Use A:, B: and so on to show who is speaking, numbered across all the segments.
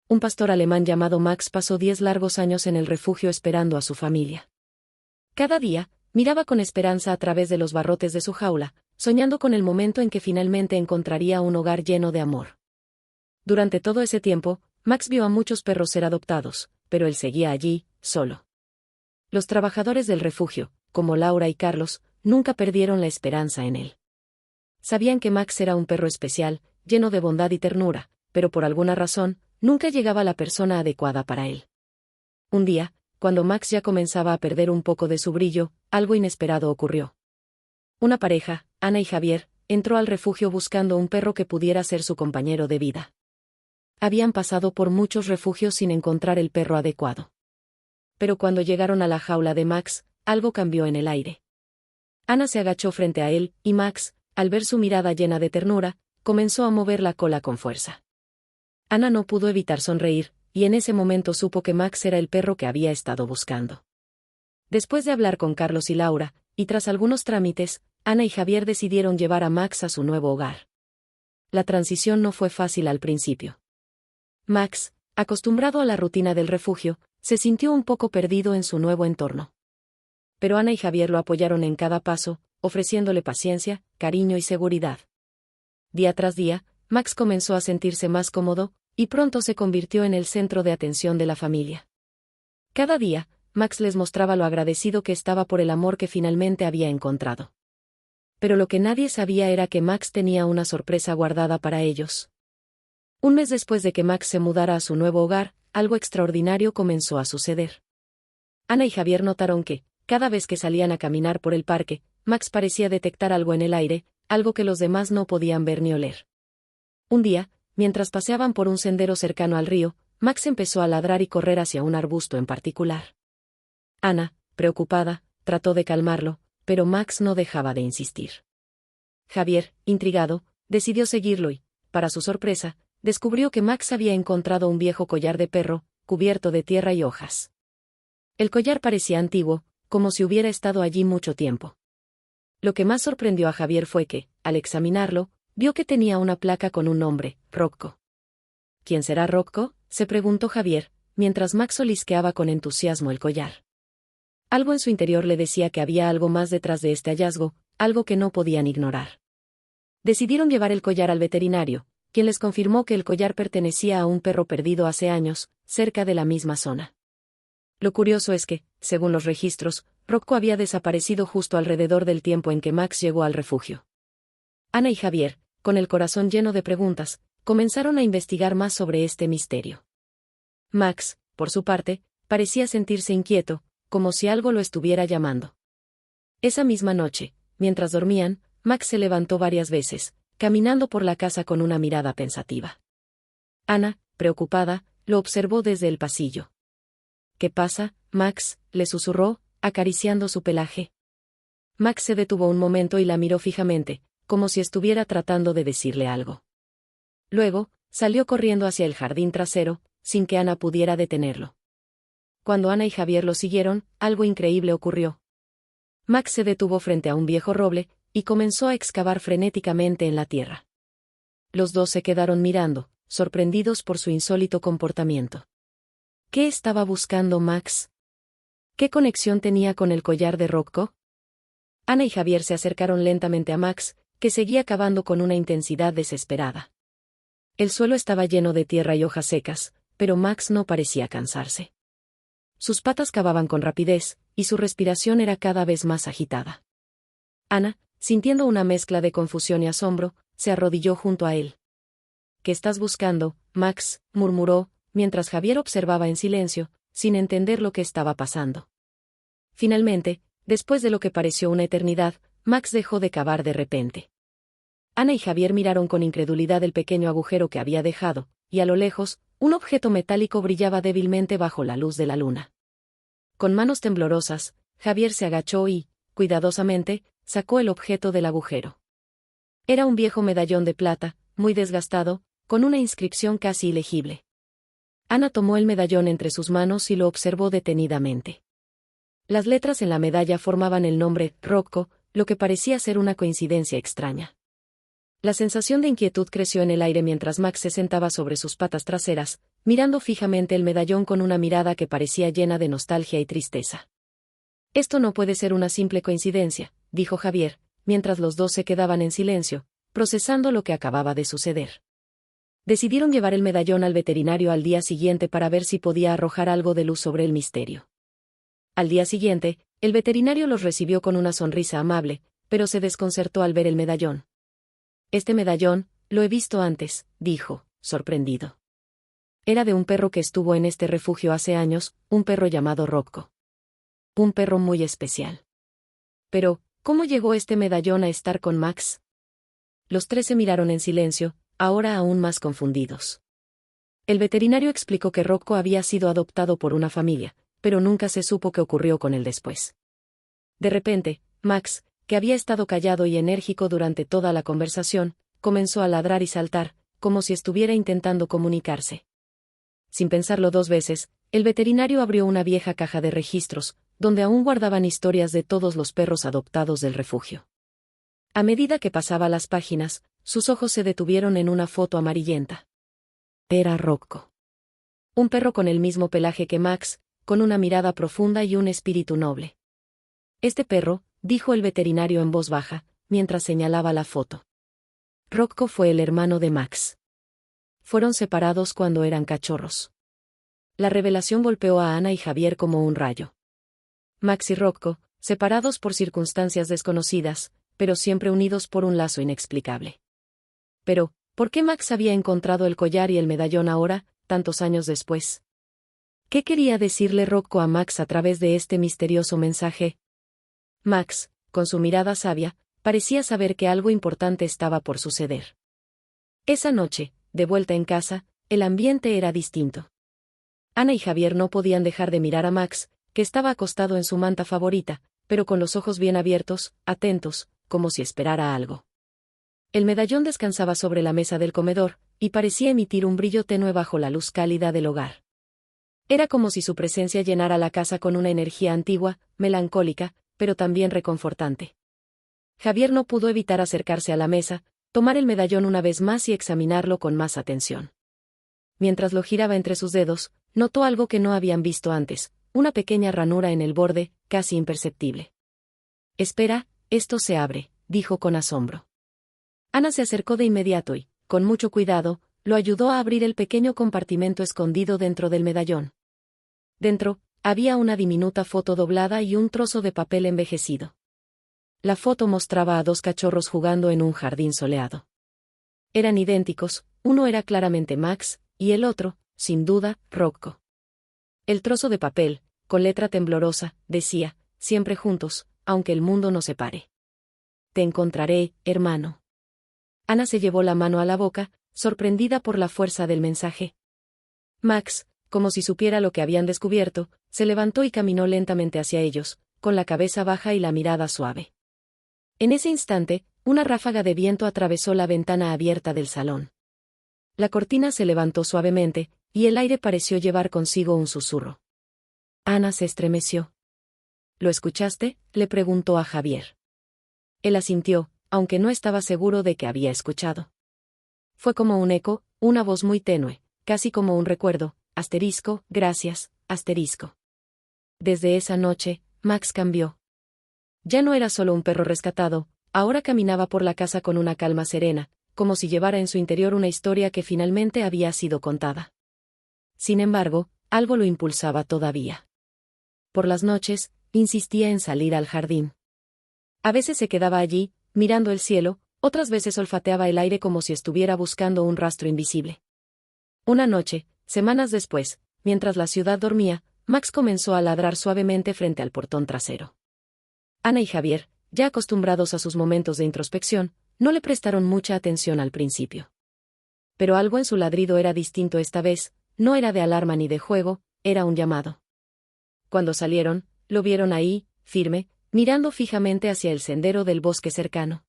A: un pastor alemán llamado Max pasó 10 largos años en el refugio esperando a su familia. Cada día, miraba con esperanza a través de los barrotes de su jaula, soñando con el momento en que finalmente encontraría un hogar lleno de amor. Durante todo ese tiempo, Max vio a muchos perros ser adoptados, pero él seguía allí, solo. Los trabajadores del refugio, como Laura y Carlos, nunca perdieron la esperanza en él. Sabían que Max era un perro especial, lleno de bondad y ternura, pero por alguna razón, nunca llegaba la persona adecuada para él. Un día, cuando Max ya comenzaba a perder un poco de su brillo, algo inesperado ocurrió. Una pareja, Ana y Javier, entró al refugio buscando un perro que pudiera ser su compañero de vida. Habían pasado por muchos refugios sin encontrar el perro adecuado. Pero cuando llegaron a la jaula de Max, algo cambió en el aire. Ana se agachó frente a él, y Max, al ver su mirada llena de ternura, comenzó a mover la cola con fuerza. Ana no pudo evitar sonreír, y en ese momento supo que Max era el perro que había estado buscando. Después de hablar con Carlos y Laura, y tras algunos trámites, Ana y Javier decidieron llevar a Max a su nuevo hogar. La transición no fue fácil al principio. Max, acostumbrado a la rutina del refugio, se sintió un poco perdido en su nuevo entorno. Pero Ana y Javier lo apoyaron en cada paso, ofreciéndole paciencia, cariño y seguridad. Día tras día, Max comenzó a sentirse más cómodo, y pronto se convirtió en el centro de atención de la familia. Cada día, Max les mostraba lo agradecido que estaba por el amor que finalmente había encontrado. Pero lo que nadie sabía era que Max tenía una sorpresa guardada para ellos. Un mes después de que Max se mudara a su nuevo hogar, algo extraordinario comenzó a suceder. Ana y Javier notaron que, cada vez que salían a caminar por el parque, Max parecía detectar algo en el aire, algo que los demás no podían ver ni oler. Un día, mientras paseaban por un sendero cercano al río, Max empezó a ladrar y correr hacia un arbusto en particular. Ana, preocupada, trató de calmarlo, pero Max no dejaba de insistir. Javier, intrigado, decidió seguirlo y, para su sorpresa, descubrió que Max había encontrado un viejo collar de perro, cubierto de tierra y hojas. El collar parecía antiguo, como si hubiera estado allí mucho tiempo. Lo que más sorprendió a Javier fue que, al examinarlo, vio que tenía una placa con un nombre, Rocco. ¿Quién será Rocco?, se preguntó Javier, mientras Max olisqueaba con entusiasmo el collar. Algo en su interior le decía que había algo más detrás de este hallazgo, algo que no podían ignorar. Decidieron llevar el collar al veterinario, quien les confirmó que el collar pertenecía a un perro perdido hace años, cerca de la misma zona. Lo curioso es que, según los registros, Rocco había desaparecido justo alrededor del tiempo en que Max llegó al refugio. Ana y Javier, con el corazón lleno de preguntas, comenzaron a investigar más sobre este misterio. Max, por su parte, parecía sentirse inquieto, como si algo lo estuviera llamando. Esa misma noche, mientras dormían, Max se levantó varias veces, caminando por la casa con una mirada pensativa. Ana, preocupada, lo observó desde el pasillo. ¿Qué pasa, Max?, le susurró, acariciando su pelaje. Max se detuvo un momento y la miró fijamente, como si estuviera tratando de decirle algo. Luego, salió corriendo hacia el jardín trasero, sin que Ana pudiera detenerlo. Cuando Ana y Javier lo siguieron, algo increíble ocurrió. Max se detuvo frente a un viejo roble, y comenzó a excavar frenéticamente en la tierra. Los dos se quedaron mirando, sorprendidos por su insólito comportamiento. ¿Qué estaba buscando Max? ¿Qué conexión tenía con el collar de Rocco? Ana y Javier se acercaron lentamente a Max, que seguía cavando con una intensidad desesperada. El suelo estaba lleno de tierra y hojas secas, pero Max no parecía cansarse. Sus patas cavaban con rapidez, y su respiración era cada vez más agitada. Ana, sintiendo una mezcla de confusión y asombro, se arrodilló junto a él. ¿Qué estás buscando, Max?, murmuró, mientras Javier observaba en silencio, sin entender lo que estaba pasando. Finalmente, después de lo que pareció una eternidad, Max dejó de cavar de repente. Ana y Javier miraron con incredulidad el pequeño agujero que había dejado, y a lo lejos, un objeto metálico brillaba débilmente bajo la luz de la luna. Con manos temblorosas, Javier se agachó y, cuidadosamente, sacó el objeto del agujero. Era un viejo medallón de plata, muy desgastado, con una inscripción casi ilegible. Ana tomó el medallón entre sus manos y lo observó detenidamente. Las letras en la medalla formaban el nombre Rocco, lo que parecía ser una coincidencia extraña. La sensación de inquietud creció en el aire mientras Max se sentaba sobre sus patas traseras, mirando fijamente el medallón con una mirada que parecía llena de nostalgia y tristeza. Esto no puede ser una simple coincidencia, dijo Javier, mientras los dos se quedaban en silencio, procesando lo que acababa de suceder. Decidieron llevar el medallón al veterinario al día siguiente para ver si podía arrojar algo de luz sobre el misterio. Al día siguiente, el veterinario los recibió con una sonrisa amable, pero se desconcertó al ver el medallón. Este medallón, lo he visto antes, dijo, sorprendido. Era de un perro que estuvo en este refugio hace años, un perro llamado Rocco. Un perro muy especial. Pero, ¿cómo llegó este medallón a estar con Max? Los tres se miraron en silencio, ahora aún más confundidos. El veterinario explicó que Rocco había sido adoptado por una familia, pero nunca se supo qué ocurrió con él después. De repente, Max, que había estado callado y enérgico durante toda la conversación, comenzó a ladrar y saltar, como si estuviera intentando comunicarse. Sin pensarlo dos veces, el veterinario abrió una vieja caja de registros, donde aún guardaban historias de todos los perros adoptados del refugio. A medida que pasaba las páginas, sus ojos se detuvieron en una foto amarillenta. Era Rocco. Un perro con el mismo pelaje que Max, con una mirada profunda y un espíritu noble. Este perro, dijo el veterinario en voz baja, mientras señalaba la foto. Rocco fue el hermano de Max. Fueron separados cuando eran cachorros. La revelación golpeó a Ana y Javier como un rayo. Max y Rocco, separados por circunstancias desconocidas, pero siempre unidos por un lazo inexplicable. Pero, ¿por qué Max había encontrado el collar y el medallón ahora, tantos años después? ¿Qué quería decirle Rocco a Max a través de este misterioso mensaje? Max, con su mirada sabia, parecía saber que algo importante estaba por suceder. Esa noche, de vuelta en casa, el ambiente era distinto. Ana y Javier no podían dejar de mirar a Max, que estaba acostado en su manta favorita, pero con los ojos bien abiertos, atentos, como si esperara algo. El medallón descansaba sobre la mesa del comedor, y parecía emitir un brillo tenue bajo la luz cálida del hogar. Era como si su presencia llenara la casa con una energía antigua, melancólica, pero también reconfortante. Javier no pudo evitar acercarse a la mesa, tomar el medallón una vez más y examinarlo con más atención. Mientras lo giraba entre sus dedos, notó algo que no habían visto antes, una pequeña ranura en el borde, casi imperceptible. Espera, esto se abre, dijo con asombro. Ana se acercó de inmediato y, con mucho cuidado, lo ayudó a abrir el pequeño compartimento escondido dentro del medallón. Dentro, había una diminuta foto doblada y un trozo de papel envejecido. La foto mostraba a dos cachorros jugando en un jardín soleado. Eran idénticos, uno era claramente Max, y el otro, sin duda, Rocco. El trozo de papel, con letra temblorosa, decía, siempre juntos, aunque el mundo nos separe. Te encontraré, hermano. Ana se llevó la mano a la boca, sorprendida por la fuerza del mensaje. Max, como si supiera lo que habían descubierto, se levantó y caminó lentamente hacia ellos, con la cabeza baja y la mirada suave. En ese instante, una ráfaga de viento atravesó la ventana abierta del salón. La cortina se levantó suavemente, y el aire pareció llevar consigo un susurro. Ana se estremeció. ¿Lo escuchaste?, le preguntó a Javier. Él asintió, aunque no estaba seguro de que había escuchado. Fue como un eco, una voz muy tenue, casi como un recuerdo, asterisco, gracias, asterisco. Desde esa noche, Max cambió. Ya no era solo un perro rescatado, ahora caminaba por la casa con una calma serena, como si llevara en su interior una historia que finalmente había sido contada. Sin embargo, algo lo impulsaba todavía. Por las noches, insistía en salir al jardín. A veces se quedaba allí, mirando el cielo, otras veces olfateaba el aire como si estuviera buscando un rastro invisible. Una noche, semanas después, mientras la ciudad dormía, Max comenzó a ladrar suavemente frente al portón trasero. Ana y Javier, ya acostumbrados a sus momentos de introspección, no le prestaron mucha atención al principio. Pero algo en su ladrido era distinto esta vez, no era de alarma ni de juego, era un llamado. Cuando salieron, lo vieron ahí, firme, mirando fijamente hacia el sendero del bosque cercano.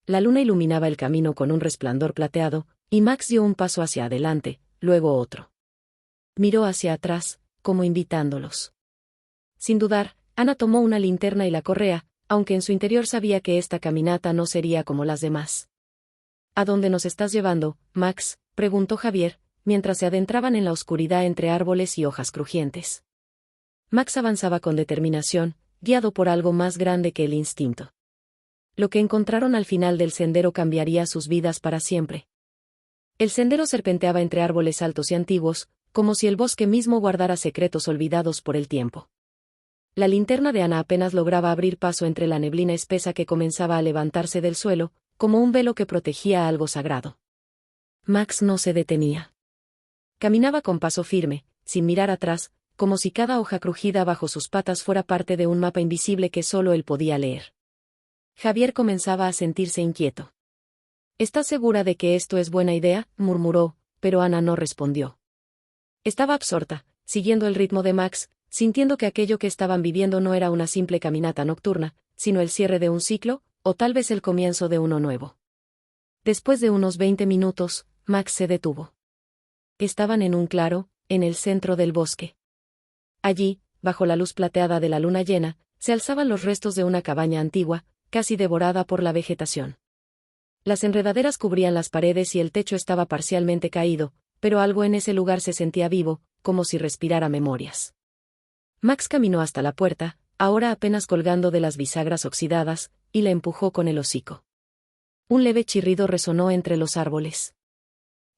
A: La luna iluminaba el camino con un resplandor plateado, y Max dio un paso hacia adelante, luego otro. Miró hacia atrás, como invitándolos. Sin dudar, Ana tomó una linterna y la correa, aunque en su interior sabía que esta caminata no sería como las demás. ¿A dónde nos estás llevando, Max?, preguntó Javier, mientras se adentraban en la oscuridad entre árboles y hojas crujientes. Max avanzaba con determinación, guiado por algo más grande que el instinto. Lo que encontraron al final del sendero cambiaría sus vidas para siempre. El sendero serpenteaba entre árboles altos y antiguos, como si el bosque mismo guardara secretos olvidados por el tiempo. La linterna de Ana apenas lograba abrir paso entre la neblina espesa que comenzaba a levantarse del suelo, como un velo que protegía a algo sagrado. Max no se detenía. Caminaba con paso firme, sin mirar atrás, como si cada hoja crujida bajo sus patas fuera parte de un mapa invisible que solo él podía leer. Javier comenzaba a sentirse inquieto. «¿Estás segura de que esto es buena idea?», murmuró, pero Ana no respondió. Estaba absorta, siguiendo el ritmo de Max, sintiendo que aquello que estaban viviendo no era una simple caminata nocturna, sino el cierre de un ciclo, o tal vez el comienzo de uno nuevo. Después de unos 20 minutos, Max se detuvo. Estaban en un claro, en el centro del bosque. Allí, bajo la luz plateada de la luna llena, se alzaban los restos de una cabaña antigua, casi devorada por la vegetación. Las enredaderas cubrían las paredes y el techo estaba parcialmente caído, pero algo en ese lugar se sentía vivo, como si respirara memorias. Max caminó hasta la puerta, ahora apenas colgando de las bisagras oxidadas, y la empujó con el hocico. Un leve chirrido resonó entre los árboles.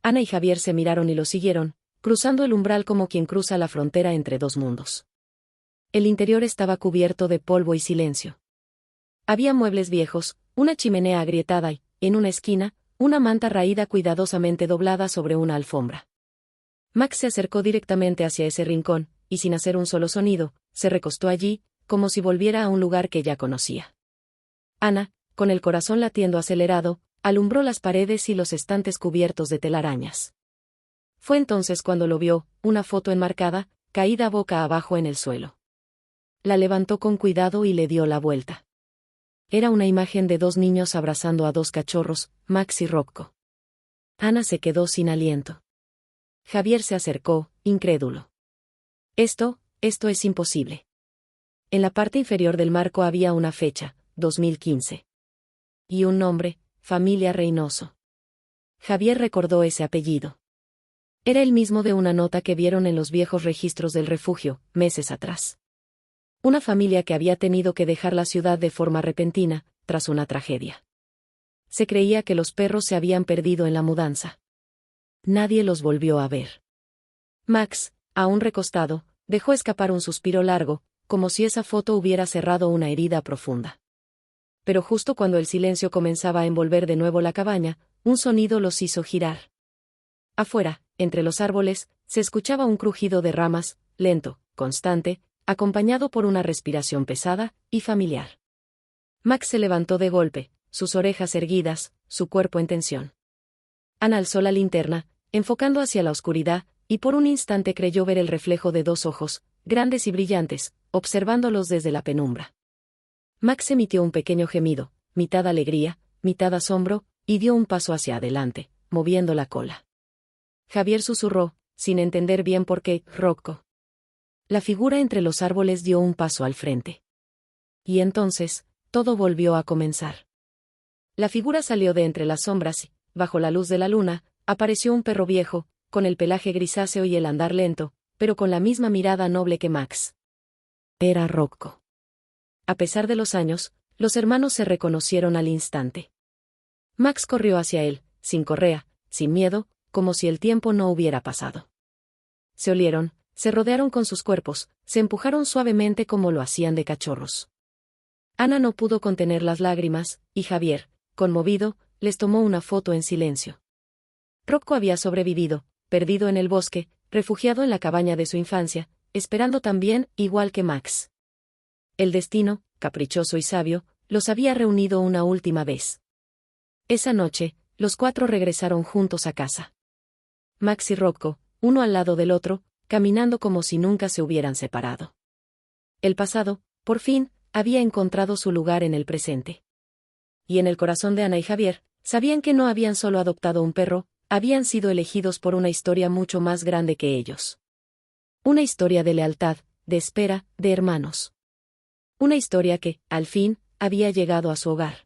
A: Ana y Javier se miraron y lo siguieron, cruzando el umbral como quien cruza la frontera entre dos mundos. El interior estaba cubierto de polvo y silencio. Había muebles viejos, una chimenea agrietada y, en una esquina, una manta raída cuidadosamente doblada sobre una alfombra. Max se acercó directamente hacia ese rincón, y sin hacer un solo sonido, se recostó allí, como si volviera a un lugar que ya conocía. Ana, con el corazón latiendo acelerado, alumbró las paredes y los estantes cubiertos de telarañas. Fue entonces cuando lo vio, una foto enmarcada, caída boca abajo en el suelo. La levantó con cuidado y le dio la vuelta. Era una imagen de dos niños abrazando a dos cachorros, Max y Rocco. Ana se quedó sin aliento. Javier se acercó, incrédulo. Esto es imposible. En la parte inferior del marco había una fecha, 2015. Y un nombre, Familia Reynoso. Javier recordó ese apellido. Era el mismo de una nota que vieron en los viejos registros del refugio, meses atrás. Una familia que había tenido que dejar la ciudad de forma repentina, tras una tragedia. Se creía que los perros se habían perdido en la mudanza. Nadie los volvió a ver. Max, aún recostado, dejó escapar un suspiro largo, como si esa foto hubiera cerrado una herida profunda. Pero justo cuando el silencio comenzaba a envolver de nuevo la cabaña, un sonido los hizo girar. Afuera, entre los árboles, se escuchaba un crujido de ramas, lento, constante, acompañado por una respiración pesada y familiar. Max se levantó de golpe, sus orejas erguidas, su cuerpo en tensión. Ana alzó la linterna, enfocando hacia la oscuridad, y por un instante creyó ver el reflejo de dos ojos, grandes y brillantes, observándolos desde la penumbra. Max emitió un pequeño gemido, mitad alegría, mitad asombro, y dio un paso hacia adelante, moviendo la cola. Javier susurró, sin entender bien por qué, Rocco. La figura entre los árboles dio un paso al frente. Y entonces, todo volvió a comenzar. La figura salió de entre las sombras y, bajo la luz de la luna, apareció un perro viejo, con el pelaje grisáceo y el andar lento, pero con la misma mirada noble que Max. Era Rocco. A pesar de los años, los hermanos se reconocieron al instante. Max corrió hacia él, sin correa, sin miedo, como si el tiempo no hubiera pasado. Se olieron, se rodearon con sus cuerpos, se empujaron suavemente como lo hacían de cachorros. Ana no pudo contener las lágrimas, y Javier, conmovido, les tomó una foto en silencio. Rocco había sobrevivido, perdido en el bosque, refugiado en la cabaña de su infancia, esperando también, igual que Max. El destino, caprichoso y sabio, los había reunido una última vez. Esa noche, los cuatro regresaron juntos a casa. Max y Rocco, uno al lado del otro, caminando como si nunca se hubieran separado. El pasado, por fin, había encontrado su lugar en el presente. Y en el corazón de Ana y Javier, sabían que no habían solo adoptado un perro, habían sido elegidos por una historia mucho más grande que ellos. Una historia de lealtad, de espera, de hermanos. Una historia que, al fin, había llegado a su hogar.